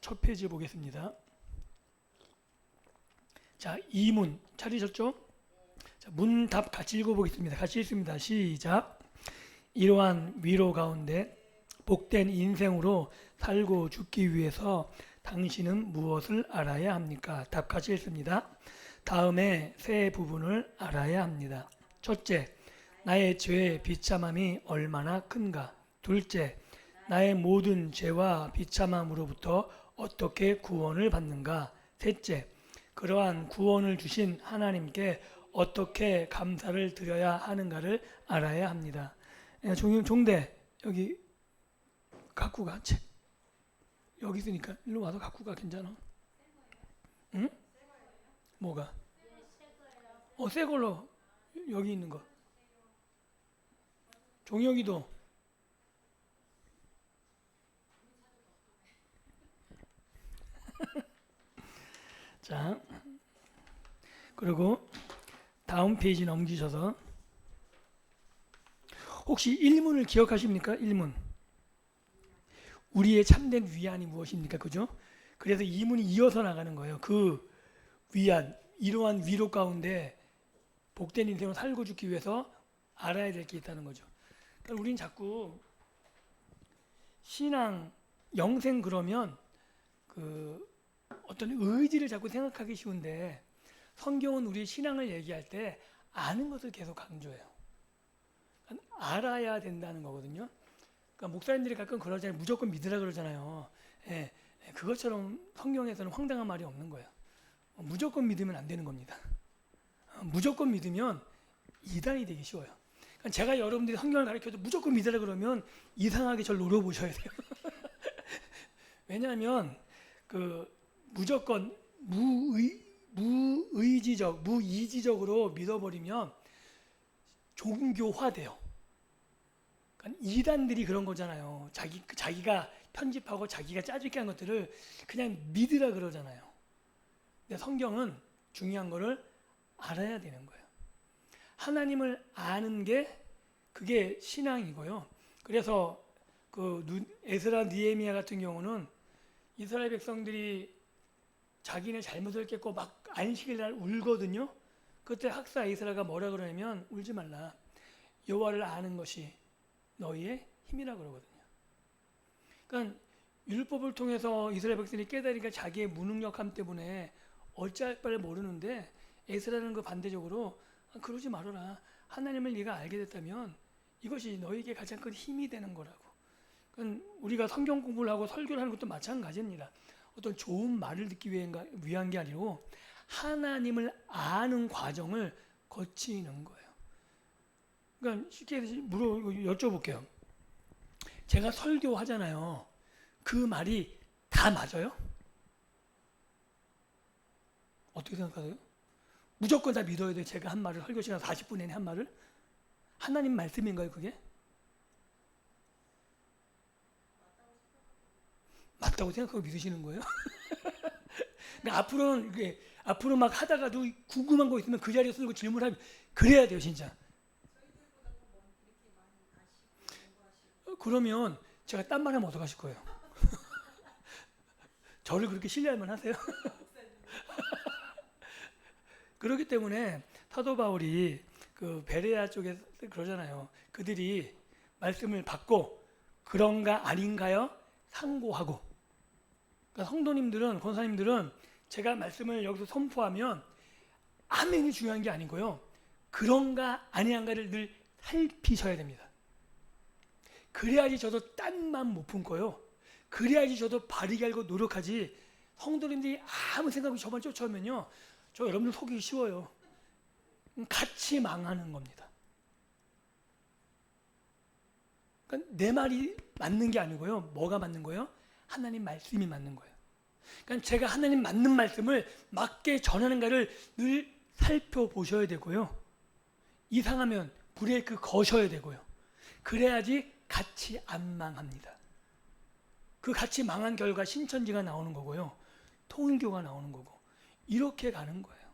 첫 페이지 보겠습니다. 자, 2문 찾으셨죠? 자, 문답 같이 읽어보겠습니다. 같이 읽습니다. 시작. 이러한 위로 가운데 복된 인생으로 살고 죽기 위해서 당신은 무엇을 알아야 합니까? 답 같이 읽습니다. 다음에 세 부분을 알아야 합니다. 첫째, 나의 죄의 비참함이 얼마나 큰가? 둘째, 나의 모든 죄와 비참함으로부터 어떻게 구원을 받는가? 셋째, 그러한 구원을 주신 하나님께 어떻게 감사를 드려야 하는가를 알아야 합니다. 종대 여기 갖고 가. 책 여기 있으니까 일로 와서 갖고 가. 괜찮아? 응? 뭐가? 새 걸로 여기 있는 거. 종혁이도. 자, 그리고 다음 페이지 넘기셔서 혹시 1문을 기억하십니까? 1문. 우리의 참된 위안이 무엇입니까? 그죠? 그래서 2문이 이어서 나가는 거예요. 그 위안, 이러한 위로 가운데 복된 인생을 살고 죽기 위해서 알아야 될 게 있다는 거죠. 그러니까 우린 자꾸 신앙, 영생 그러면 그 어떤 의지를 자꾸 생각하기 쉬운데 성경은 우리 신앙을 얘기할 때 아는 것을 계속 강조해요. 알아야 된다는 거거든요. 그러니까 목사님들이 가끔 그러잖아요. 무조건 믿으라 그러잖아요. 그것처럼 성경에서는 황당한 말이 없는 거예요. 무조건 믿으면 안 되는 겁니다. 무조건 믿으면 이단이 되기 쉬워요. 그러니까 제가 여러분들이 성경을 가르쳐도 무조건 믿으라 그러면 이상하게 저를 노려보셔야 돼요. 왜냐하면 그 무조건 무의지적, 무이지적으로 믿어버리면 종교화돼요. 그러니까 이단들이 그런 거잖아요. 자기가 편집하고 자기가 짜집게 한 것들을 그냥 믿으라 그러잖아요. 근데 성경은 중요한 거를 알아야 되는 거예요. 하나님을 아는 게 그게 신앙이고요. 그래서 그 에스라 느헤미야 같은 경우는 이스라엘 백성들이 자기네 잘못을 깨고 막 안식일 날 울거든요. 그때 학사 에스라가 뭐라 그러냐면 울지 말라. 여호와를 아는 것이 너희의 힘이라 그러거든요. 그러니까 율법을 통해서 이스라엘 백성이 깨달으니까 자기의 무능력함 때문에 어찌할 바를 모르는데 에스라는 그 반대적으로 그러지 말아라. 하나님을 네가 알게 됐다면 이것이 너에게 가장 큰 힘이 되는 거라고. 그러니까 우리가 성경 공부를 하고 설교를 하는 것도 마찬가지입니다. 어떤 좋은 말을 듣기 위한 게 아니고 하나님을 아는 과정을 거치는 거예요. 그러니까 쉽게 여쭤볼게요. 제가 설교하잖아요. 그 말이 다 맞아요? 어떻게 생각하세요? 무조건 다 믿어야 돼요. 제가 한 말을 설교 시간 40분 내내 한 말을? 하나님 말씀인가요, 그게? 맞다고 생각하고 믿으시는 거예요? 앞으로 막 하다가도 궁금한 거 있으면 그 자리에 서고 질문하면 그래야 돼요, 진짜. 그러면 제가 딴 말하면 어떡하실 거예요? 저를 그렇게 신뢰할 하세요? 그렇기 때문에 사도 바울이 그 베레아 쪽에 그러잖아요. 그들이 말씀을 받고 그런가 아닌가요? 상고하고. 그러니까 성도님들은, 권사님들은 제가 말씀을 여기서 선포하면 아멘이 중요한 게 아니고요. 그런가 아니한가를 늘 살피셔야 됩니다. 그래야지 저도 딴만 못 품고요. 그래야지 저도 바르게 알고 노력하지. 성도님들이 아무 생각 없이 저만 쫓아오면요. 저 여러분들 속이기 쉬워요. 같이 망하는 겁니다. 그러니까 내 말이 맞는 게 아니고요. 뭐가 맞는 거예요? 하나님 말씀이 맞는 거예요. 그러니까 제가 하나님 맞는 말씀을 맞게 전하는가를 늘 살펴보셔야 되고요. 이상하면 브레이크 거셔야 되고요. 그래야지 같이 안 망합니다. 그 같이 망한 결과 신천지가 나오는 거고요. 통일교가 나오는 거고. 이렇게 가는 거예요.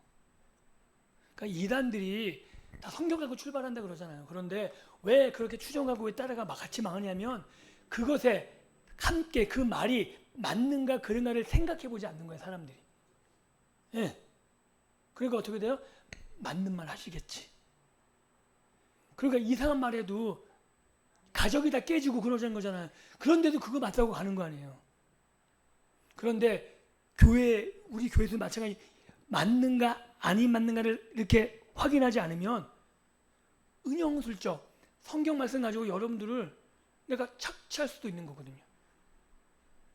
그러니까 이단들이 다 성경 갖고 출발한다 그러잖아요. 그런데 왜 그렇게 추정하고 왜 따라가 같이 망하냐면 그것에 함께 그 말이 맞는가 그런가를 생각해 보지 않는 거예요, 사람들이. 예. 그러니까 어떻게 돼요? 맞는 말 하시겠지. 그러니까 이상한 말해도 가족이 다 깨지고 그러자는 거잖아요. 그런데도 그거 맞다고 가는 거 아니에요. 그런데 우리 교회도 마찬가지, 맞는가 아닌 맞는가를 이렇게 확인하지 않으면 은영슬쩍 성경 말씀 가지고 여러분들을 내가 착취할 수도 있는 거거든요.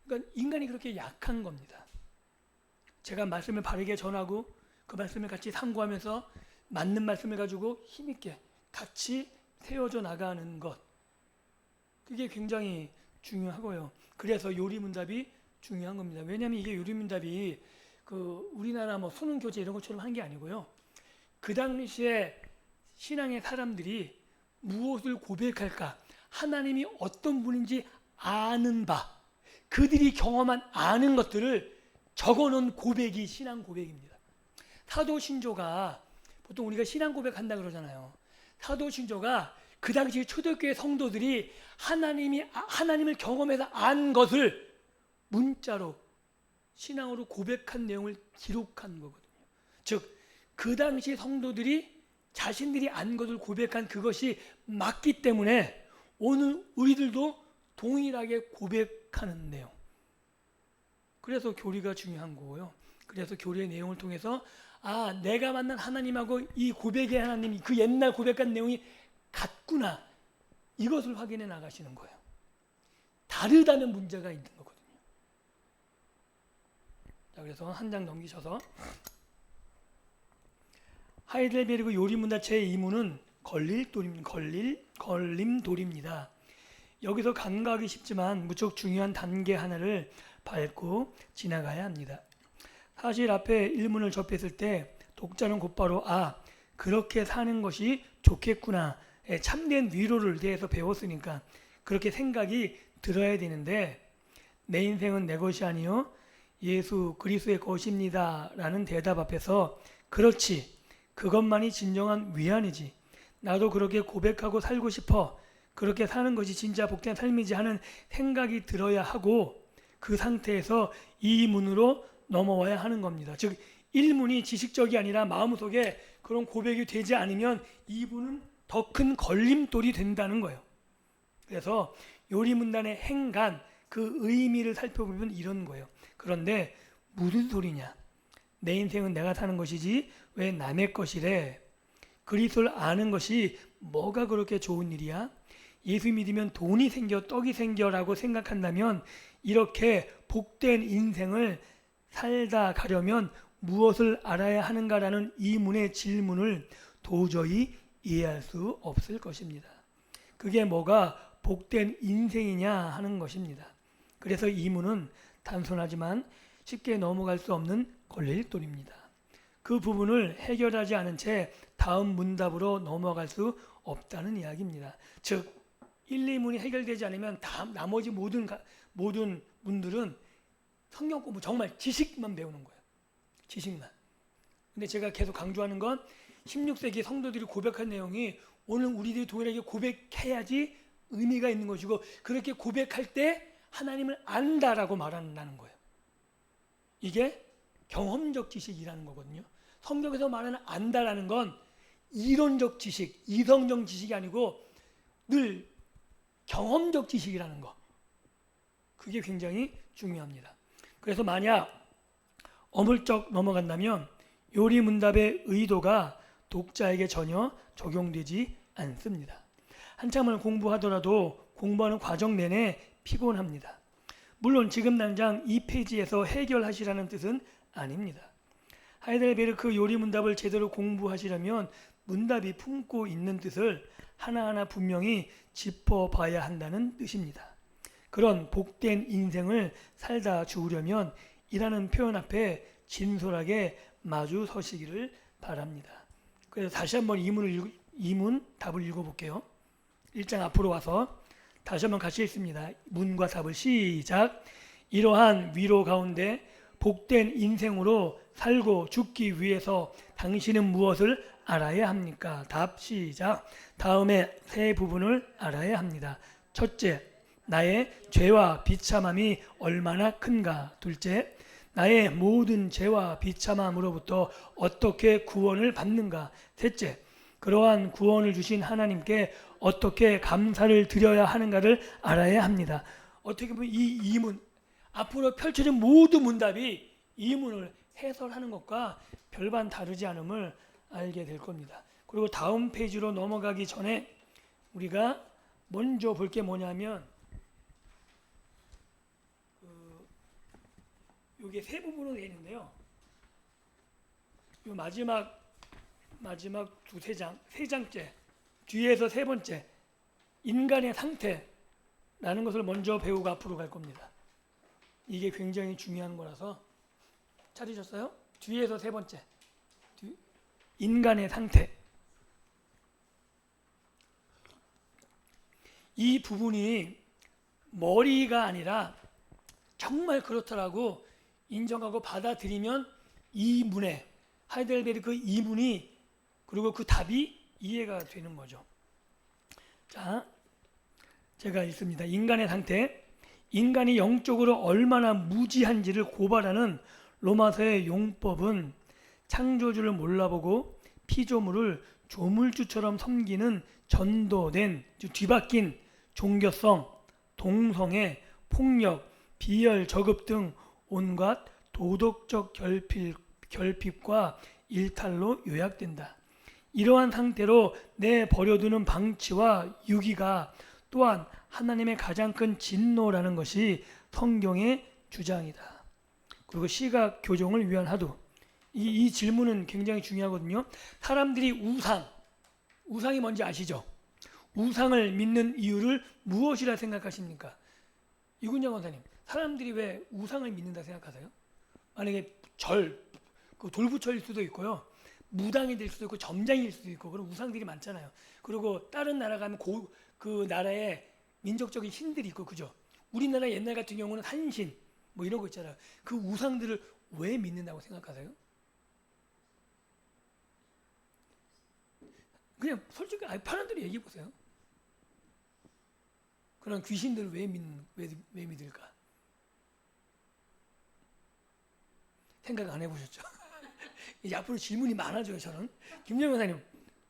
그러니까 인간이 그렇게 약한 겁니다. 제가 말씀을 바르게 전하고 그 말씀을 같이 상고하면서 맞는 말씀을 가지고 힘있게 같이 세워져 나가는 것, 그게 굉장히 중요하고요. 그래서 요리문답이 중요한 겁니다. 왜냐하면 이게 요리문답이 우리나라 뭐 수능 교재 이런 것처럼 한 게 아니고요. 그 당시에 신앙의 사람들이 무엇을 고백할까, 하나님이 어떤 분인지 아는 바, 그들이 경험한 아는 것들을 적어놓은 고백이 신앙 고백입니다. 사도신조가, 보통 우리가 신앙 고백한다 그러잖아요. 사도신조가 그 당시 초대교회 성도들이 하나님을 경험해서 안 것을 문자로 신앙으로 고백한 내용을 기록한 거거든요. 즉 그 당시 성도들이 자신들이 안 것을 고백한 그것이 맞기 때문에 오늘 우리들도 동일하게 고백하는 내용. 그래서 교리가 중요한 거고요. 그래서 교리의 내용을 통해서 내가 만난 하나님하고 이 고백의 하나님이 그 옛날 고백한 내용이 같구나, 이것을 확인해 나가시는 거예요. 다르다면 문제가 있는 거거든요. 자, 그래서 한 장 넘기셔서 하이델베르그 요리문답 제2문은 걸림돌입니다. 여기서 간과하기 쉽지만 무척 중요한 단계 하나를 밟고 지나가야 합니다. 사실 앞에 1문을 접했을 때 독자는 곧바로 그렇게 사는 것이 좋겠구나, 참된 위로를 대해서 배웠으니까 그렇게 생각이 들어야 되는데, 내 인생은 내 것이 아니요 예수 그리스도의 것입니다 라는 대답 앞에서 그렇지, 그것만이 진정한 위안이지, 나도 그렇게 고백하고 살고 싶어, 그렇게 사는 것이 진짜 복된 삶이지 하는 생각이 들어야 하고, 그 상태에서 2문으로 넘어와야 하는 겁니다. 즉 1문이 지식적이 아니라 마음속에 그런 고백이 되지 않으면 2문은 더 큰 걸림돌이 된다는 거예요. 그래서 요리문단의 행간, 그 의미를 살펴보면 이런 거예요. 그런데 무슨 소리냐, 내 인생은 내가 사는 것이지 왜 남의 것이래, 그리스도를 아는 것이 뭐가 그렇게 좋은 일이야, 예수 믿으면 돈이 생겨 떡이 생겨라고 생각한다면 이렇게 복된 인생을 살다 가려면 무엇을 알아야 하는가라는 이 문의 질문을 도저히 이해할 수 없을 것입니다. 그게 뭐가 복된 인생이냐 하는 것입니다. 그래서 이 문은 단순하지만 쉽게 넘어갈 수 없는 걸림돌입니다. 그 부분을 해결하지 않은 채 다음 문답으로 넘어갈 수 없다는 이야기입니다. 즉 1, 2문이 해결되지 않으면 나머지 모든 분들은 성경 공부 정말 지식만 배우는 거예요. 지식만. 근데 제가 계속 강조하는 건 16세기 성도들이 고백한 내용이 오늘 우리들이 동일하게 고백해야지 의미가 있는 것이고, 그렇게 고백할 때 하나님을 안다라고 말한다는 거예요. 이게 경험적 지식이라는 거거든요. 성경에서 말하는 안다라는 건 이론적 지식, 이성적 지식이 아니고 늘 경험적 지식이라는 거. 그게 굉장히 중요합니다. 그래서 만약 어물쩍 넘어간다면 요리문답의 의도가 독자에게 전혀 적용되지 않습니다. 한참을 공부하더라도 공부하는 과정 내내 피곤합니다. 물론 지금 당장 이 페이지에서 해결하시라는 뜻은 아닙니다. 하이델베르크 요리문답을 제대로 공부하시려면 문답이 품고 있는 뜻을 하나하나 분명히 짚어봐야 한다는 뜻입니다. 그런 복된 인생을 살다 죽으려면 이라는 표현 앞에 진솔하게 마주 서시기를 바랍니다. 그래서 다시 한번 이문 답을 읽어볼게요. 1장 앞으로 와서 다시 한번 같이 읽습니다. 문과 답을 시작. 이러한 위로 가운데 복된 인생으로 살고 죽기 위해서 당신은 무엇을 알아야 합니까? 답 시작. 다음에 세 부분을 알아야 합니다. 첫째, 나의 죄와 비참함이 얼마나 큰가. 둘째, 나의 모든 죄와 비참함으로부터 어떻게 구원을 받는가. 셋째, 그러한 구원을 주신 하나님께 어떻게 감사를 드려야 하는가를 알아야 합니다. 어떻게 보면 이 이문, 앞으로 펼쳐진 모든 문답이 이문을 해설하는 것과 별반 다르지 않음을 알게 될 겁니다. 그리고 다음 페이지로 넘어가기 전에 우리가 먼저 볼 게 뭐냐면 이게 세 부분으로 되어 있는데요. 이 마지막 두세 장, 세 장째 뒤에서 세 번째 인간의 상태라는 것을 먼저 배우고 앞으로 갈 겁니다. 이게 굉장히 중요한 거라서 찾으셨어요? 뒤에서 세 번째 인간의 상태. 이 부분이 머리가 아니라 정말 그렇더라고 인정하고 받아들이면 이 문에 하이델베르크 그 이문이 그리고 그 답이 이해가 되는 거죠. 자, 제가 읽습니다. 인간의 상태. 인간이 영적으로 얼마나 무지한지를 고발하는 로마서의 용법은 창조주를 몰라보고 피조물을 조물주처럼 섬기는 전도된 뒤바뀐 종교성, 동성애, 폭력, 비열, 저급 등 온갖 도덕적 결핍과 일탈로 요약된다. 이러한 상태로 내버려두는 방치와 유기가 또한 하나님의 가장 큰 진노라는 것이 성경의 주장이다. 그리고 시각 교정을 위한 하도. 이 질문은 굉장히 중요하거든요. 사람들이 우상이 뭔지 아시죠? 우상을 믿는 이유를 무엇이라 생각하십니까? 이군정 원사님, 사람들이 왜 우상을 믿는다 생각하세요? 만약에 그 돌부처일 수도 있고요. 무당이 될 수도 있고 점장일 수도 있고 그런 우상들이 많잖아요. 그리고 다른 나라 가면 그 나라의 민족적인 신들이 있고 그죠? 우리나라 옛날 같은 경우는 산신 뭐 이런 거 있잖아요. 그 우상들을 왜 믿는다고 생각하세요? 그냥 솔직히 파란들이 얘기해 보세요. 그런 귀신들을 왜 믿을까? 생각 안 해보셨죠? 이제 앞으로 질문이 많아져요. 저는 김정현 원사님,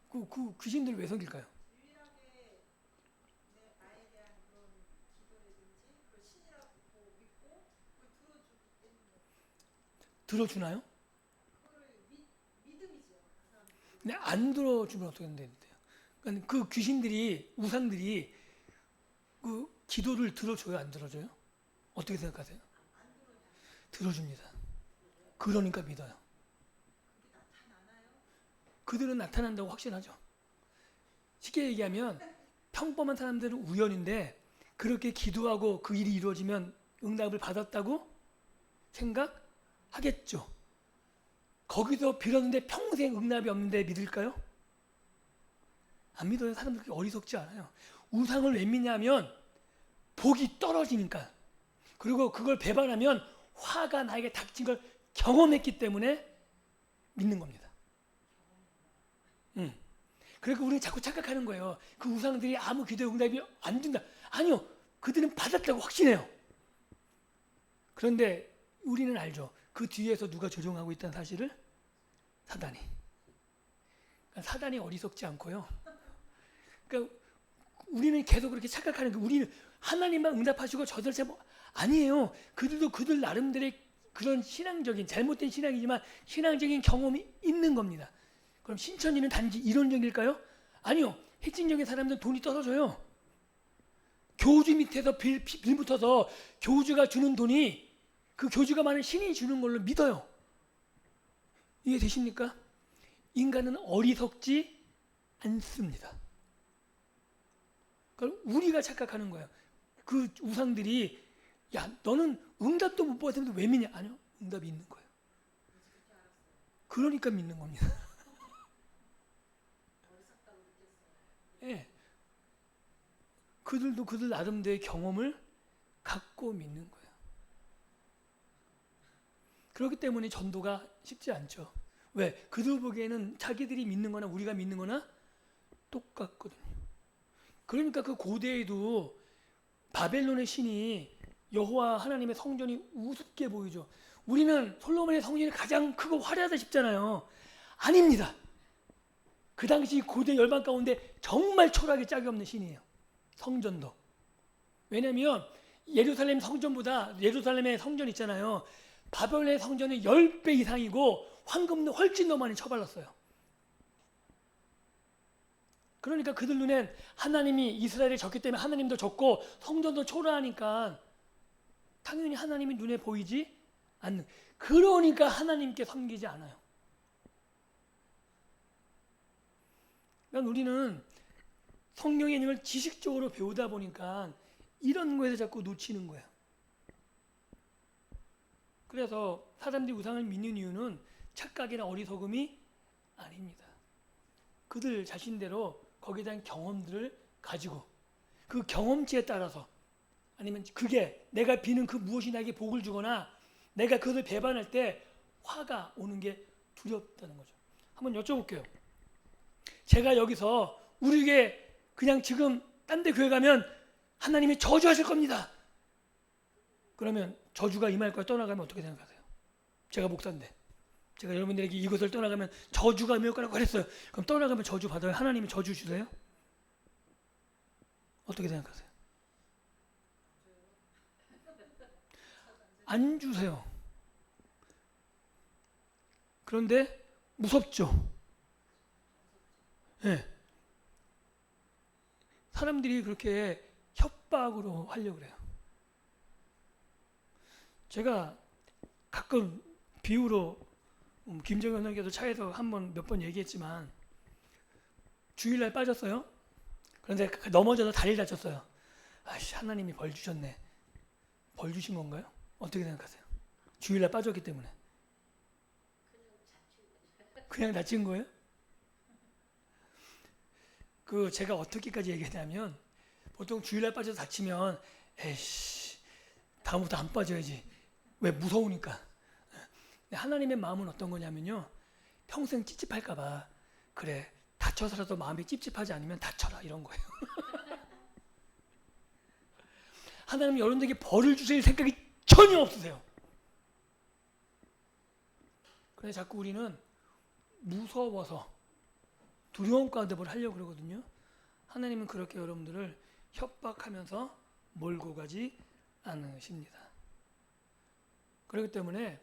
그 귀신들 왜 섬길까요? 들어주나요? 근데 안 들어주면 어떻게 돼요? 그러니까 그 귀신들이 우상들이 그 기도를 들어줘요, 안 들어줘요? 어떻게 생각하세요? 들어줍니다. 그러니까 믿어요. 그들은 나타난다고 확신하죠. 쉽게 얘기하면 평범한 사람들은 우연인데 그렇게 기도하고 그 일이 이루어지면 응답을 받았다고 생각하겠죠. 거기서 빌었는데 평생 응답이 없는데 믿을까요? 안 믿어요. 사람들 그렇게 어리석지 않아요. 우상을 왜 믿냐면 복이 떨어지니까. 그리고 그걸 배반하면 화가 나에게 닥친 걸 경험했기 때문에 믿는 겁니다. 그러니까 우리는 자꾸 착각하는 거예요. 그 우상들이 아무 기도의 응답이 안 된다. 아니요. 그들은 받았다고 확신해요. 그런데 우리는 알죠. 그 뒤에서 누가 조종하고 있다는 사실을? 사단이. 그러니까 사단이 어리석지 않고요. 그러니까 우리는 계속 그렇게 착각하는 거예요. 우리는 하나님만 응답하시고 저들 아니에요. 그들도 그들 나름대로의 그런 신앙적인 잘못된 신앙이지만 신앙적인 경험이 있는 겁니다. 그럼 신천지는 단지 이론적일까요? 아니요. 핵심적인 사람들은 돈이 떨어져요. 교주 밑에서 빌붙어서 교주가 주는 돈이 그 교주가 많은 신이 주는 걸로 믿어요. 이해 되십니까? 인간은 어리석지 않습니다. 그러니까 우리가 착각하는 거예요. 그 우상들이 야 너는 응답도 못 받았는데 왜 믿냐? 아니요. 응답이 있는 거예요. 그러니까 믿는 겁니다. 예. 그들도 그들 나름대로의 경험을 갖고 믿는 거예요. 그렇기 때문에 전도가 쉽지 않죠. 왜? 그들 보기에는 자기들이 믿는 거나 우리가 믿는 거나 똑같거든요. 그러니까 그 고대에도 바벨론의 신이 여호와 하나님의 성전이 우습게 보이죠. 우리는 솔로몬의 성전이 가장 크고 화려하다 싶잖아요. 아닙니다. 그 당시 고대 열방 가운데 정말 초라하게 짝이 없는 신이에요. 성전도. 왜냐하면 예루살렘 성전보다 예루살렘의 성전 있잖아요. 바벨론의 성전은 10배 이상이고 황금도 훨씬 더 많이 처발랐어요. 그러니까 그들 눈엔 하나님이 이스라엘에 졌기 때문에 하나님도 졌고 성전도 초라하니까 당연히 하나님이 눈에 보이지 않는. 그러니까 하나님께 섬기지 않아요. 그러니까 우리는 성경의 있는 걸 지식적으로 배우다 보니까 이런 거에서 자꾸 놓치는 거예요. 그래서 사람들이 우상을 믿는 이유는 착각이나 어리석음이 아닙니다. 그들 자신대로 거기에 대한 경험들을 가지고 그 경험치에 따라서 아니면 그게 내가 비는 그 무엇이 나에게 복을 주거나 내가 그것을 배반할 때 화가 오는 게 두렵다는 거죠. 한번 여쭤볼게요. 제가 여기서 우리에게 그냥 지금 딴 데 교회 가면 하나님이 저주하실 겁니다. 그러면 저주가 임할 거야 떠나가면 어떻게 생각하세요? 제가 목사인데 제가 여러분들에게 이것을 떠나가면 저주가 임할 거라고 그랬어요. 그럼 떠나가면 저주 받아요? 하나님이 저주 주세요? 어떻게 생각하세요? 안 주세요. 그런데 무섭죠. 네. 사람들이 그렇게 협박으로 하려고 그래요. 제가 가끔 비유로 김정현 선교도 차에서 몇 번 얘기했지만 주일날 빠졌어요. 그런데 넘어져서 다리를 다쳤어요. 아이씨, 하나님이 벌 주셨네. 벌 주신 건가요? 어떻게 생각하세요? 주일날 빠졌기 때문에. 그냥 다친 거예요? 제가 어떻게까지 얘기했냐면 보통 주일날 빠져서 다치면 에이씨 다음부터 안 빠져야지. 왜? 무서우니까. 하나님의 마음은 어떤 거냐면요. 평생 찝찝할까 봐 그래 다쳐서라도 마음이 찝찝하지 않으면 다쳐라 이런 거예요. 하나님은 여러분들에게 벌을 주실 생각이 전혀 없으세요. 그래서 자꾸 우리는 무서워서 두려움 가운데 뭘 하려고 그러거든요. 하나님은 그렇게 여러분들을 협박하면서 몰고 가지 않으십니다. 그렇기 때문에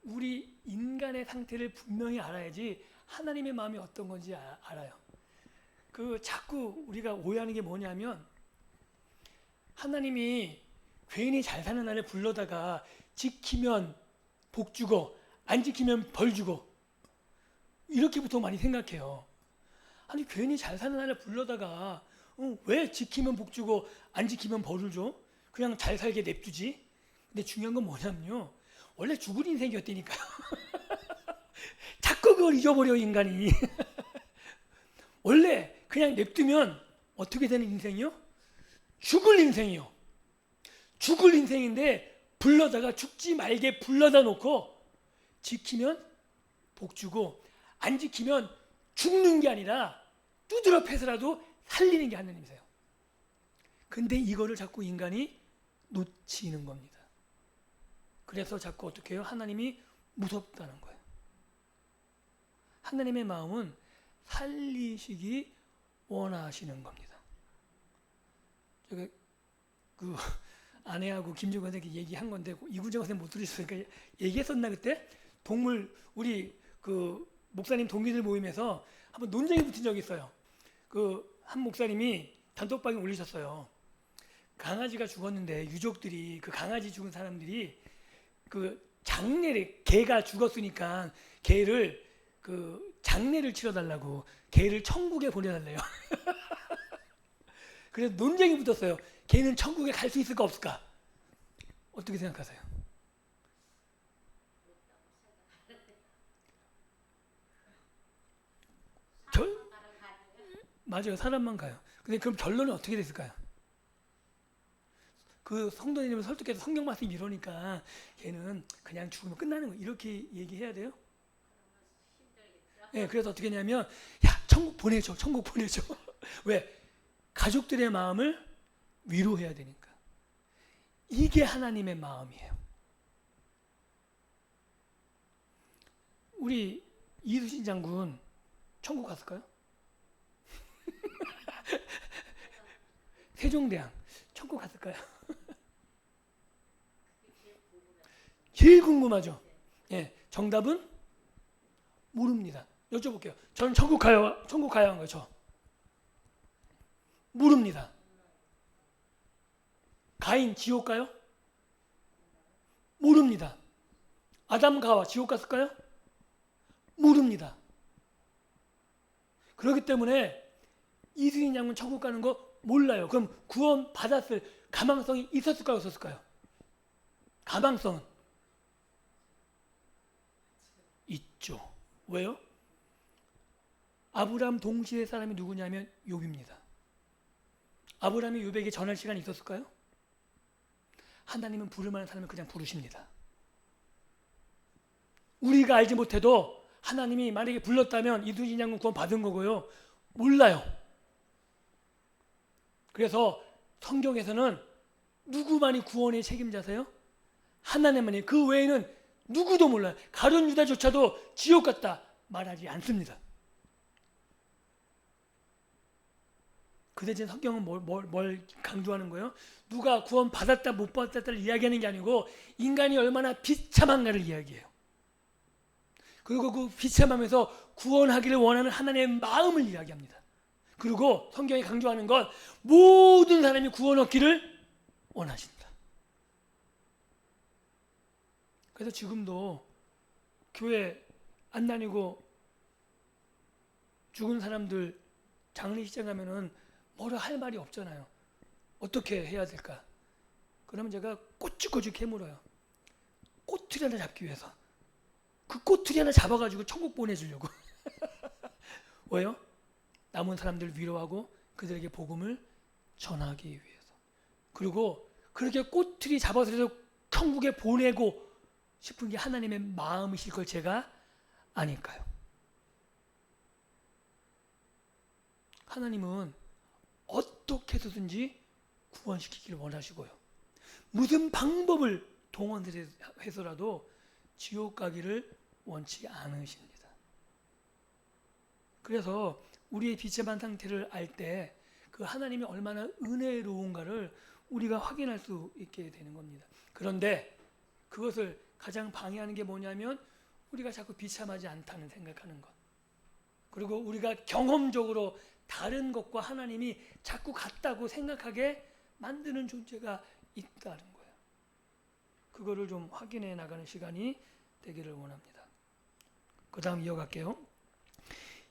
우리 인간의 상태를 분명히 알아야지 하나님의 마음이 어떤 건지 알아요. 자꾸 우리가 오해하는 게 뭐냐면 하나님이 괜히 잘 사는 날에 불러다가 지키면 복 주고 안 지키면 벌 주고 이렇게 보통 많이 생각해요. 아니 괜히 잘 사는 날에 불러다가 왜 지키면 복 주고 안 지키면 벌을 줘? 그냥 잘 살게 냅두지. 근데 중요한 건 뭐냐면요. 원래 죽을 인생이었다니까요. 자꾸 그걸 잊어버려 인간이. 원래 그냥 냅두면 어떻게 되는 인생이요? 죽을 인생이요. 죽을 인생인데 불러다가 죽지 말게 불러다 놓고 지키면 복 주고 안 지키면 죽는 게 아니라 두드러 패서라도 살리는 게 하나님이세요. 근데 이거를 자꾸 인간이 놓치는 겁니다. 그래서 자꾸 어떻게 해요? 하나님이 무섭다는 거예요. 하나님의 마음은 살리시기 원하시는 겁니다. 제가 아내하고 김종관 선생님 얘기한 건데 이구정 선생님 못 들으셨으니까 얘기했었나 그때? 우리 목사님 동기들 모임에서 한번 논쟁이 붙은 적이 있어요. 한 목사님이 단톡방에 올리셨어요. 강아지가 죽었는데 유족들이 그 강아지 죽은 사람들이 장례를 개가 죽었으니까 개를 장례를 치러달라고 개를 천국에 보내달래요. 그래서 논쟁이 붙었어요. 개는 천국에 갈 수 있을까 없을까? 어떻게 생각하세요? 맞아요. 사람만 가요. 근데 그럼 결론은 어떻게 됐을까요? 성도님을 설득해서 성경 말씀 이러니까 걔는 그냥 죽으면 끝나는 거 이렇게 얘기해야 돼요? 네, 그래서 어떻게 했냐면 야 천국 보내줘. 왜? 가족들의 마음을 위로해야 되니까. 이게 하나님의 마음이에요. 우리 이수신 장군 천국 갔을까요? 세종대왕 천국 갔을까요? 제일 궁금하죠. 예, 정답은 모릅니다. 여쭤볼게요. 저는 천국 가야 한 거예요. 저 모릅니다. 가인 지옥 가요? 모릅니다. 아담 가와 지옥 갔을까요? 모릅니다. 그렇기 때문에 이수인 장군 천국 가는 거 몰라요. 그럼 구원 받았을 가망성이 있었을까요? 없었을까요? 가망성은 있죠. 왜요? 아브라함 동시대 사람이 누구냐면 욥입니다. 아브라함이 욥에게 전할 시간이 있었을까요? 하나님은 부를 만한 사람을 그냥 부르십니다. 우리가 알지 못해도 하나님이 만약에 불렀다면 이수진 장군 구원 받은 거고요. 몰라요. 그래서 성경에서는 누구만이 구원의 책임자세요? 하나님만이. 그 외에는 누구도 몰라요. 가룟 유다조차도 지옥 갔다 말하지 않습니다. 그 대신 성경은 뭘 강조하는 거예요? 누가 구원 받았다 못 받았다를 이야기하는 게 아니고 인간이 얼마나 비참한가를 이야기해요. 그리고 그 비참함에서 구원하기를 원하는 하나님의 마음을 이야기합니다. 그리고 성경이 강조하는 건 모든 사람이 구원 얻기를 원하신다. 그래서 지금도 교회 안 다니고 죽은 사람들 장례식장 가면은 뭐라 할 말이 없잖아요. 어떻게 해야 될까? 그러면 제가 꼬치꼬치 캐물어요. 꼬투리 하나 잡기 위해서. 그 꼬투리 하나 잡아가지고 천국 보내주려고. 왜요? 남은 사람들 위로하고 그들에게 복음을 전하기 위해서. 그리고 그렇게 꼬투리 잡아서 천국에 보내고 싶은 게 하나님의 마음이실 걸 제가 아닐까요? 하나님은 어떻게 해서든지 구원시키기를 원하시고요. 무슨 방법을 동원해서라도 지옥 가기를 원치 않으십니다. 그래서 우리의 비참한 상태를 알 때 그 하나님이 얼마나 은혜로운가를 우리가 확인할 수 있게 되는 겁니다. 그런데 그것을 가장 방해하는 게 뭐냐면 우리가 자꾸 비참하지 않다는 생각하는 것. 그리고 우리가 경험적으로 다른 것과 하나님이 자꾸 같다고 생각하게 만드는 존재가 있다는 거예요. 그거를 좀 확인해 나가는 시간이 되기를 원합니다. 그 다음 이어갈게요.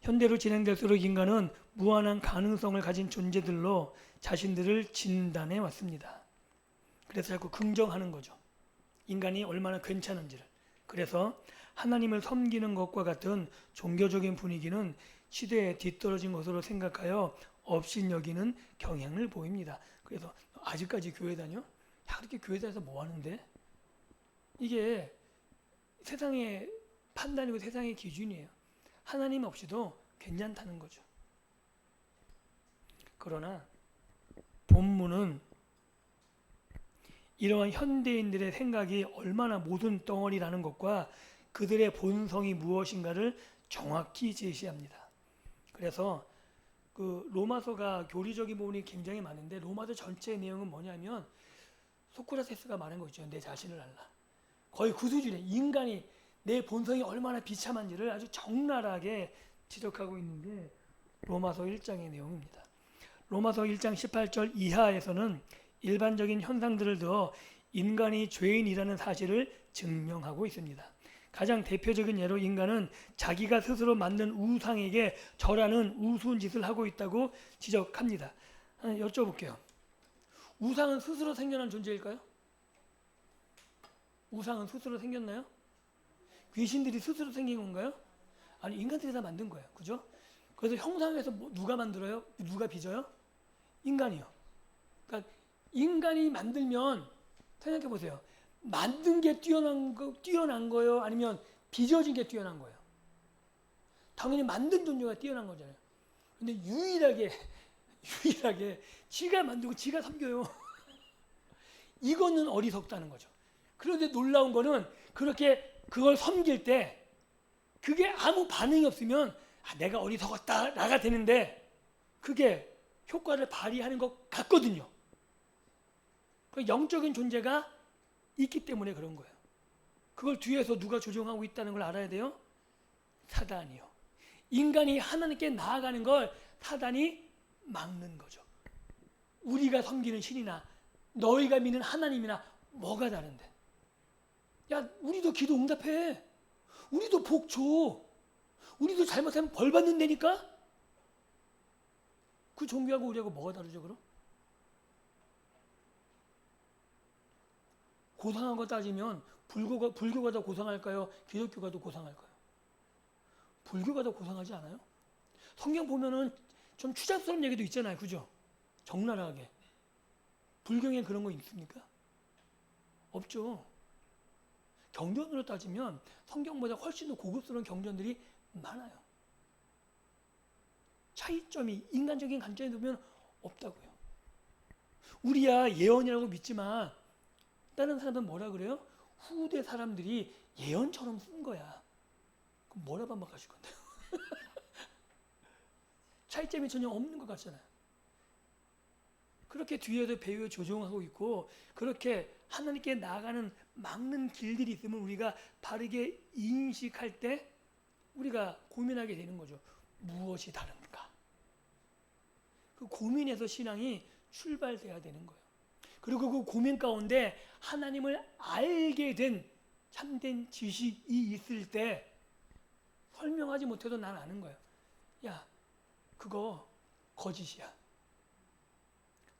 현대로 진행될수록 인간은 무한한 가능성을 가진 존재들로 자신들을 진단해 왔습니다. 그래서 자꾸 긍정하는 거죠. 인간이 얼마나 괜찮은지를. 그래서 하나님을 섬기는 것과 같은 종교적인 분위기는 시대에 뒤떨어진 것으로 생각하여 업신여기는 경향을 보입니다. 그래서 아직까지 교회 다녀? 야, 그렇게 교회 다녀서 뭐 하는데? 이게 세상의 판단이고 세상의 기준이에요. 하나님 없이도 괜찮다는 거죠. 그러나 본문은 이러한 현대인들의 생각이 얼마나 모든 덩어리라는 것과 그들의 본성이 무엇인가를 정확히 제시합니다. 그래서 그 로마서가 교리적인 부분이 굉장히 많은데 로마서 전체의 내용은 뭐냐면 소크라테스가 말한 거 있죠. 내 자신을 알라. 거의 그 수준에 인간이 내 본성이 얼마나 비참한지를 아주 적나라하게 지적하고 있는 게 로마서 1장의 내용입니다. 로마서 1장 18절 이하에서는 일반적인 현상들을 더 인간이 죄인이라는 사실을 증명하고 있습니다. 가장 대표적인 예로 인간은 자기가 스스로 만든 우상에게 절하는 우스운 짓을 하고 있다고 지적합니다. 여쭤볼게요. 우상은 스스로 생겨난 존재일까요? 우상은 스스로 생겼나요? 귀신들이 스스로 생긴 건가요? 아니, 인간들이 다 만든 거예요. 그죠? 그래서 형상에서 누가 만들어요? 누가 빚어요? 인간이요. 그러니까 인간이 만들면 생각해 보세요. 만든 게 뛰어난 거예요? 아니면 빚어진 게 뛰어난 거예요? 당연히 만든 존재가 뛰어난 거잖아요. 근데 유일하게 지가 만들고 지가 섬겨요. 이거는 어리석다는 거죠. 그런데 놀라운 거는 그렇게 그걸 섬길 때 그게 아무 반응이 없으면 내가 어리석었다 나가 되는데 그게 효과를 발휘하는 것 같거든요. 그 영적인 존재가 있기 때문에 그런 거예요. 그걸 뒤에서 누가 조종하고 있다는 걸 알아야 돼요. 사단이요. 인간이 하나님께 나아가는 걸 사단이 막는 거죠. 우리가 섬기는 신이나 너희가 믿는 하나님이나 뭐가 다른데? 야, 우리도 기도 응답해. 우리도 복 줘. 우리도 잘못하면 벌 받는다니까? 그 종교하고 우리하고 뭐가 다르죠, 그럼? 고상한 거 따지면 불교가 더 고상할까요? 기독교가 더 고상할까요? 불교가 더 고상하지 않아요? 성경 보면은 좀 추잡스러운 얘기도 있잖아요, 그죠? 적나라하게. 불경에 그런 거 있습니까? 없죠. 경전으로 따지면 성경보다 훨씬 더 고급스러운 경전들이 많아요. 차이점이 인간적인 관점에 보면 없다고요. 우리야 예언이라고 믿지만 다른 사람들은 뭐라 그래요? 후대 사람들이 예언처럼 쓴 거야. 그럼 뭐라 반박하실 건데요? 차이점이 전혀 없는 것 같잖아요. 그렇게 뒤에도 배우에 조종하고 있고 그렇게 하나님께 나아가는 막는 길들이 있으면 우리가 바르게 인식할 때 우리가 고민하게 되는 거죠. 무엇이 다른가? 그 고민에서 신앙이 출발돼야 되는 거예요. 그리고 그 고민 가운데 하나님을 알게 된 참된 지식이 있을 때 설명하지 못해도 난 아는 거예요. 야, 그거 거짓이야.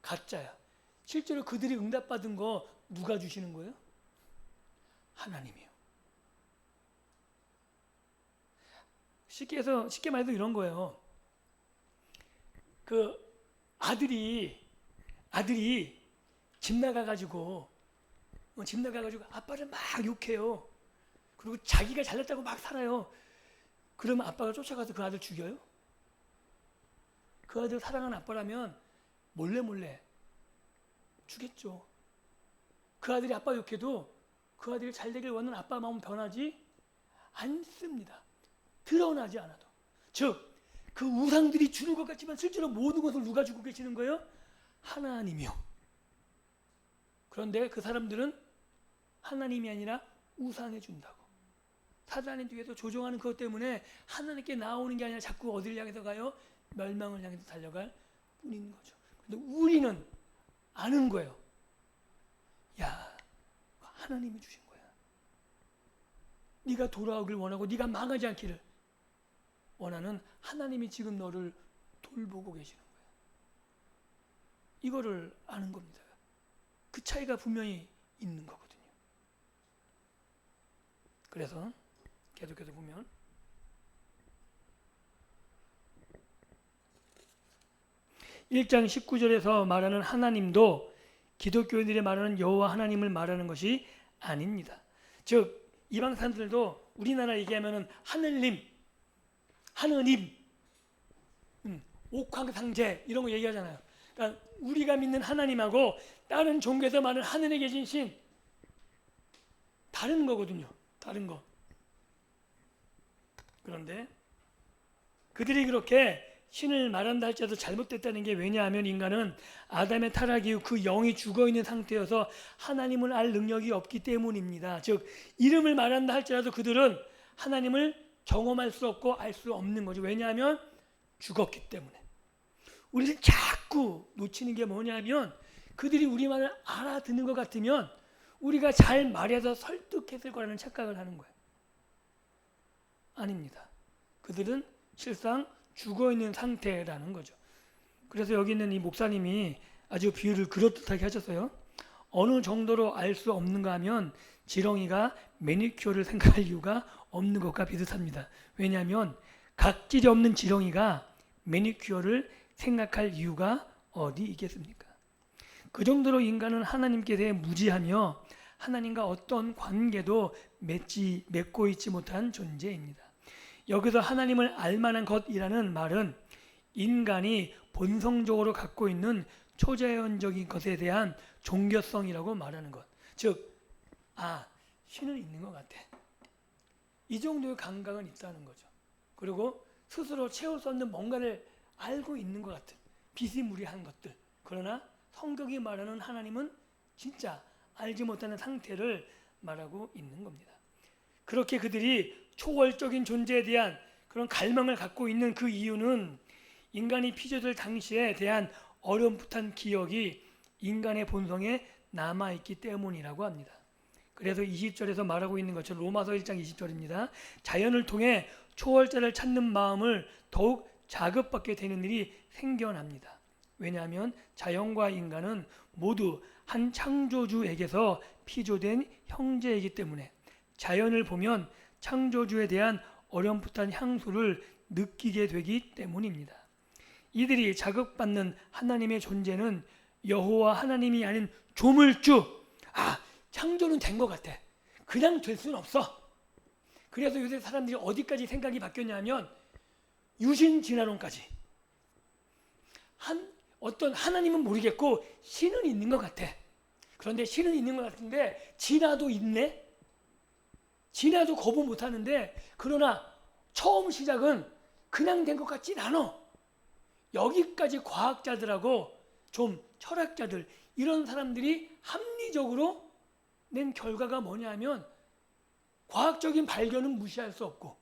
가짜야. 실제로 그들이 응답받은 거 누가 주시는 거예요? 하나님이요. 쉽게 말해서 이런 거예요. 그 아들이 집 나가가지고 아빠를 막 욕해요. 그리고 자기가 잘났다고 막 살아요. 그러면 아빠가 쫓아가서 그 아들 죽여요? 그 아들 사랑하는 아빠라면 몰래 죽겠죠. 그 아들이 아빠 욕해도 그 아들이 잘 되길 원하는 아빠 마음 변하지 않습니다. 드러나지 않아도. 즉, 그 우상들이 주는 것 같지만 실제로 모든 것을 누가 주고 계시는 거예요? 하나님이요. 그런데 그 사람들은 하나님이 아니라 우상에 준다고. 사단의 뒤에서 조종하는 그것 때문에 하나님께 나오는 게 아니라 자꾸 어디를 향해서 가요? 멸망을 향해서 달려갈 뿐인 거죠. 근데 우리는 아는 거예요. 야, 하나님이 주신 거야. 네가 돌아오길 원하고 네가 망하지 않기를 원하는 하나님이 지금 너를 돌보고 계시는 거야. 이거를 아는 겁니다. 그 차이가 분명히 있는 거거든요. 그래서 계속해서 보면 (1장 19절에서) 말하는 하나님도 기독교인들이 말하는 여호와 하나님을 말하는 것이 아닙니다. 즉 이방 사람들도 우리나라 얘기하면은 하느님, 옥황상제 이런 거 얘기하잖아요. 그러니까 우리가 믿는 하나님하고 다른 종교에서 말하는 하늘에 계신 신 다른 거거든요. 다른 거. 그런데 그들이 그렇게 신을 말한다 할지라도 잘못됐다는 게 왜냐하면 인간은 아담의 타락 이후 그 영이 죽어있는 상태여서 하나님을 알 능력이 없기 때문입니다. 즉 이름을 말한다 할지라도 그들은 하나님을 경험할 수 없고 알 수 없는 거죠. 왜냐하면 죽었기 때문에. 우리는 자꾸 놓치는 게 뭐냐면 그들이 우리 말을 알아듣는 것 같으면 우리가 잘 말해서 설득했을 거라는 착각을 하는 거예요. 아닙니다. 그들은 실상 죽어있는 상태라는 거죠. 그래서 여기 있는 이 목사님이 아주 비유를 그럴듯하게 하셨어요. 어느 정도로 알 수 없는가 하면 지렁이가 매니큐어를 생각할 이유가 없는 것과 비슷합니다. 왜냐하면 각질이 없는 지렁이가 매니큐어를 생각할 이유가 어디 있겠습니까? 그 정도로 인간은 하나님께 대해 무지하며 하나님과 어떤 관계도 맺고 있지 못한 존재입니다. 여기서 하나님을 알만한 것이라는 말은 인간이 본성적으로 갖고 있는 초자연적인 것에 대한 종교성이라고 말하는 것. 즉, 신은 있는 것 같아. 이 정도의 감각은 있다는 거죠. 그리고 스스로 채울 수 없는 뭔가를 알고 있는 것 같은 비스무리한 것들. 그러나 성경이 말하는 하나님은 진짜 알지 못하는 상태를 말하고 있는 겁니다. 그렇게 그들이 초월적인 존재에 대한 그런 갈망을 갖고 있는 그 이유는 인간이 피조될 당시에 대한 어렴풋한 기억이 인간의 본성에 남아있기 때문이라고 합니다. 그래서 20절에서 말하고 있는 것처럼 로마서 1장 20절입니다. 자연을 통해 초월자를 찾는 마음을 더욱 자극받게 되는 일이 생겨납니다. 왜냐하면 자연과 인간은 모두 한 창조주에게서 피조된 형제이기 때문에 자연을 보면 창조주에 대한 어렴풋한 향수를 느끼게 되기 때문입니다. 이들이 자극받는 하나님의 존재는 여호와 하나님이 아닌 조물주, 창조는 된 것 같아. 그냥 될 수는 없어. 그래서 요새 사람들이 어디까지 생각이 바뀌었냐면 유신 진화론까지. 어떤 하나님은 모르겠고 신은 있는 것 같아. 그런데 신은 있는 것 같은데 진화도 있네. 진화도 거부 못하는데 그러나 처음 시작은 그냥 된 것 같진 않아. 여기까지 과학자들하고 좀 철학자들 이런 사람들이 합리적으로 낸 결과가 뭐냐면 과학적인 발견은 무시할 수 없고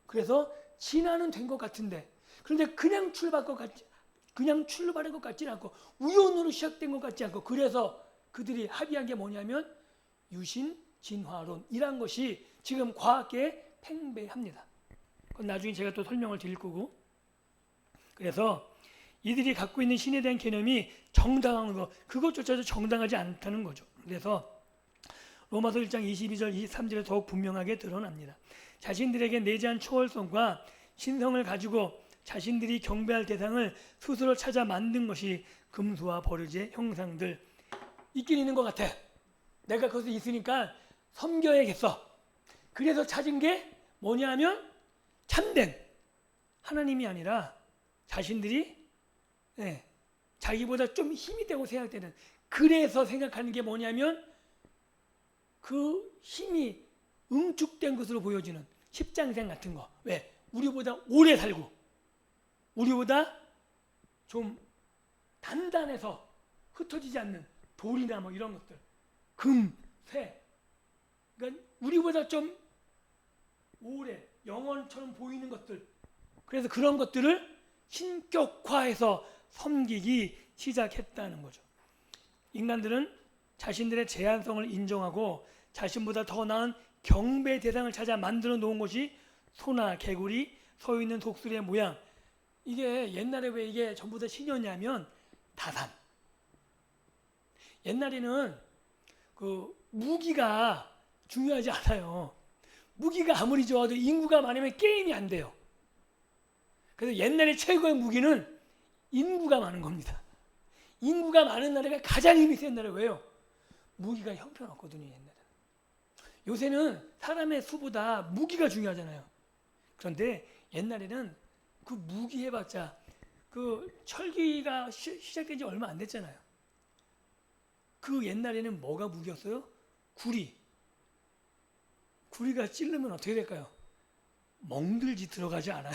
그래서 진화는 된 것 같은데 그런데 그냥 출발한 것 같지는 않고 우연으로 시작된 것 같지 않고 그래서 그들이 합의한 게 뭐냐면 유신 진화론이란 것이 지금 과학계에 팽배합니다. 그건 나중에 제가 또 설명을 드릴 거고 그래서 이들이 갖고 있는 신에 대한 개념이 정당한 거 그것조차도 정당하지 않다는 거죠. 그래서 로마서 1장 22절 23절에 더욱 분명하게 드러납니다. 자신들에게 내재한 초월성과 신성을 가지고 자신들이 경배할 대상을 스스로 찾아 만든 것이 금수와 버르지의 형상들 있긴 있는 것 같아. 내가 거기서 있으니까 섬겨야겠어. 그래서 찾은 게 뭐냐 하면 참된 하나님이 아니라 자신들이 자기보다 좀 힘이 되고 생각되는 그래서 생각하는 게 뭐냐면 그 힘이 응축된 것으로 보여지는 십장생 같은 거. 왜? 우리보다 오래 살고 우리보다 좀 단단해서 흩어지지 않는 돌이나 뭐 이런 것들 금, 쇠 그러니까 우리보다 좀 오래 영원처럼 보이는 것들 그래서 그런 것들을 신격화해서 섬기기 시작했다는 거죠. 인간들은 자신들의 제한성을 인정하고 자신보다 더 나은 경배 대상을 찾아 만들어 놓은 것이 소나 개구리, 서 있는 독수리의 모양 이게 옛날에 왜 이게 전부 다 신이었냐면 다산 옛날에는 그 무기가 중요하지 않아요. 무기가 아무리 좋아도 인구가 많으면 게임이 안 돼요. 그래서 옛날에 최고의 무기는 인구가 많은 겁니다. 인구가 많은 나라가 가장 힘이 센 나라예요. 왜요? 무기가 형편없거든요. 옛날에는. 요새는 사람의 수보다 무기가 중요하잖아요. 그런데 옛날에는 그 무기 해봤자 그 철기가 시작된 지 얼마 안 됐잖아요. 그 옛날에는 뭐가 무기였어요? 구리. 구리가 찌르면 어떻게 될까요? 멍들지 들어가지 않아요.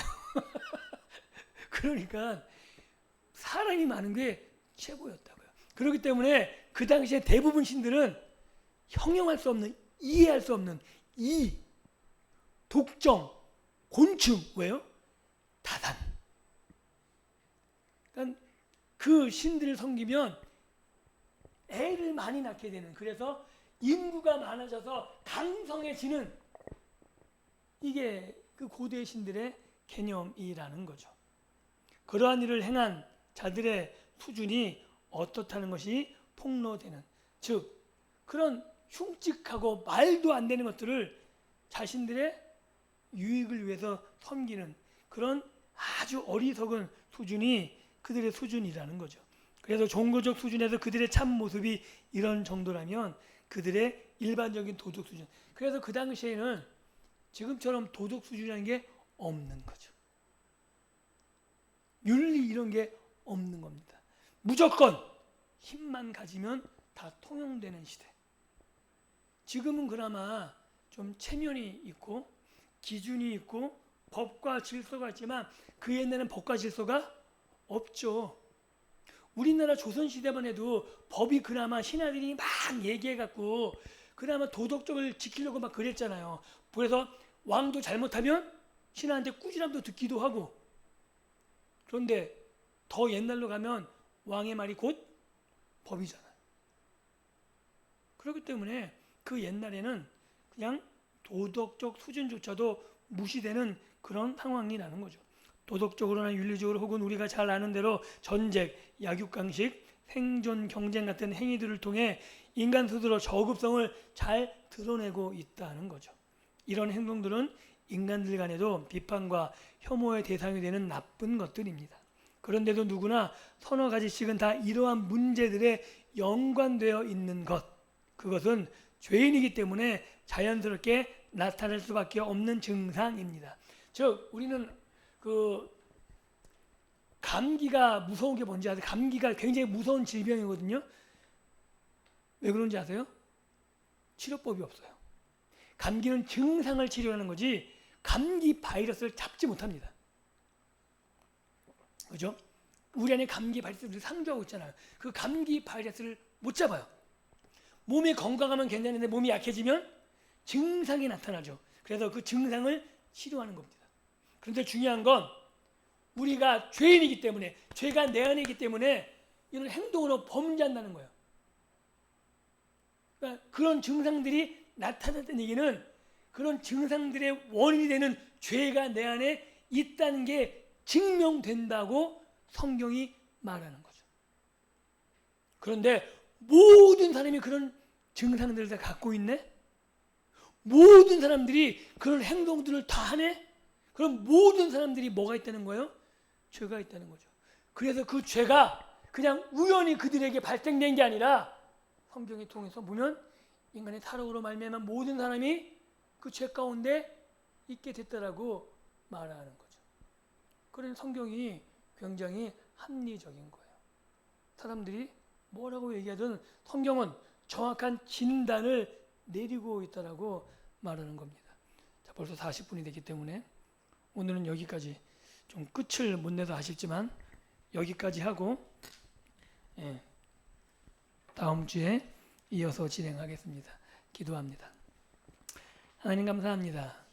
그러니까 사람이 많은 게 최고였다고요. 그렇기 때문에 그 당시에 대부분 신들은 형용할 수 없는, 이해할 수 없는 독점, 곤충, 왜요? 다산. 그러니까 그 신들을 섬기면 애를 많이 낳게 되는 그래서 인구가 많아져서 강성해지는 이게 그 고대 신들의 개념이라는 거죠. 그러한 일을 행한 자들의 수준이 어떻다는 것이 폭로되는 즉 그런 흉측하고 말도 안 되는 것들을 자신들의 유익을 위해서 섬기는 그런 아주 어리석은 수준이 그들의 수준이라는 거죠. 그래서 종교적 수준에서 그들의 참 모습이 이런 정도라면 그들의 일반적인 도덕 수준 그래서 그 당시에는 지금처럼 도덕 수준이라는 게 없는 거죠. 윤리 이런 게 없는 겁니다. 무조건 힘만 가지면 다 통용되는 시대. 지금은 그나마 좀 체면이 있고 기준이 있고 법과 질서가 있지만 그 옛날에는 법과 질서가 없죠. 우리나라 조선시대만 해도 법이 그나마 신하들이 막 얘기해갖고 그나마 도덕적을 지키려고 막 그랬잖아요. 그래서 왕도 잘못하면 신하한테 꾸지람도 듣기도 하고. 그런데 더 옛날로 가면 왕의 말이 곧 법이잖아요. 그렇기 때문에 그 옛날에는 그냥 도덕적 수준조차도 무시되는 그런 상황이 나는 거죠. 도덕적으로나 윤리적으로 혹은 우리가 잘 아는 대로 전쟁, 약육강식, 생존 경쟁 같은 행위들을 통해 인간 스스로 저급성을 잘 드러내고 있다는 거죠. 이런 행동들은 인간들 간에도 비판과 혐오의 대상이 되는 나쁜 것들입니다. 그런데도 누구나 서너 가지씩은 다 이러한 문제들에 연관되어 있는 것, 그것은 죄인이기 때문에 자연스럽게 나타날 수밖에 없는 증상입니다. 즉 우리는 그 감기가 무서운 게 뭔지 아세요? 감기가 굉장히 무서운 질병이거든요. 왜 그런지 아세요? 치료법이 없어요. 감기는 증상을 치료하는 거지 감기 바이러스를 잡지 못합니다. 그죠? 우리 안에 감기 바이러스를 상주하고 있잖아요. 그 감기 바이러스를 못 잡아요. 몸이 건강하면 괜찮은데 몸이 약해지면 증상이 나타나죠. 그래서 그 증상을 치료하는 겁니다. 그런데 중요한 건 우리가 죄인이기 때문에 죄가 내 안에 있기 때문에 이런 행동으로 범죄한다는 거예요. 그러니까 그런 증상들이 나타났다는 얘기는 그런 증상들의 원인이 되는 죄가 내 안에 있다는 게 증명된다고 성경이 말하는 거죠. 그런데 모든 사람이 그런 증상들을 다 갖고 있네? 모든 사람들이 그런 행동들을 다 하네? 그럼 모든 사람들이 뭐가 있다는 거예요? 죄가 있다는 거죠. 그래서 그 죄가 그냥 우연히 그들에게 발생된 게 아니라 성경을 통해서 보면 인간의 타락으로 말미암아 모든 사람이 그 죄 가운데 있게 됐다라고 말하는 거죠. 그래서 성경이 굉장히 합리적인 거예요. 사람들이 뭐라고 얘기하든 성경은 정확한 진단을 내리고 있다라고 말하는 겁니다. 자, 벌써 40분이 됐기 때문에 오늘은 여기까지, 좀 끝을 못 내서 아쉽지만 여기까지 하고 다음 주에 이어서 진행하겠습니다. 기도합니다. 하나님 감사합니다.